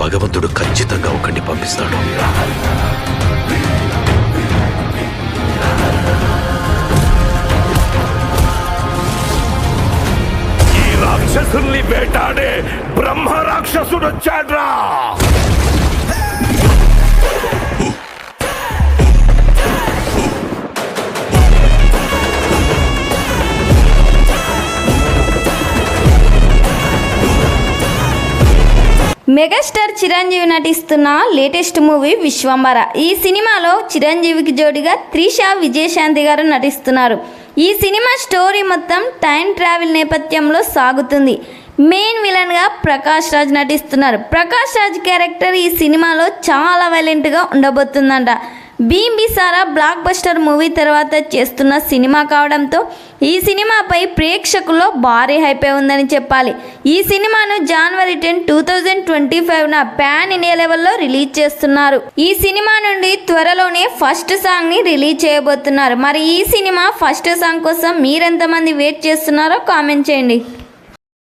భగవంతుడు ఖచ్చితంగా ఒకరిని పంపిస్తాడు. ఈ రాక్షసుల్ని వేటాడే బ్రహ్మ రాక్షసుడు వచ్చాడ్రా. మెగాస్టార్ చిరంజీవి నటిస్తున్న లేటెస్ట్ మూవీ విశ్వంబర. ఈ సినిమాలో చిరంజీవికి జోడిగా త్రిష, విజయశాంతి గారు నటిస్తున్నారు. ఈ సినిమా స్టోరీ మొత్తం టైం ట్రావెల్ నేపథ్యంలో సాగుతుంది. మెయిన్ విలన్గా ప్రకాష్ రాజ్ నటిస్తున్నారు. ప్రకాష్ రాజ్ క్యారెక్టర్ ఈ సినిమాలో చాలా వైలెంట్గా ఉండబోతుందంట. భీంబిసారా బ్లాక్ బస్టర్ మూవీ తర్వాత చేస్తున్న సినిమా కావడంతో ఈ సినిమాపై ప్రేక్షకుల్లో భారీ హైప్ ఉందని చెప్పాలి. ఈ సినిమాను January 10, 2025న పాన్ ఇండియా లెవెల్లో రిలీజ్ చేస్తున్నారు. ఈ సినిమా నుండి త్వరలోనే ఫస్ట్ సాంగ్ని రిలీజ్ చేయబోతున్నారు. మరి ఈ సినిమా ఫస్ట్ సాంగ్ కోసం మీరెంతమంది వెయిట్ చేస్తున్నారో కామెంట్ చేయండి.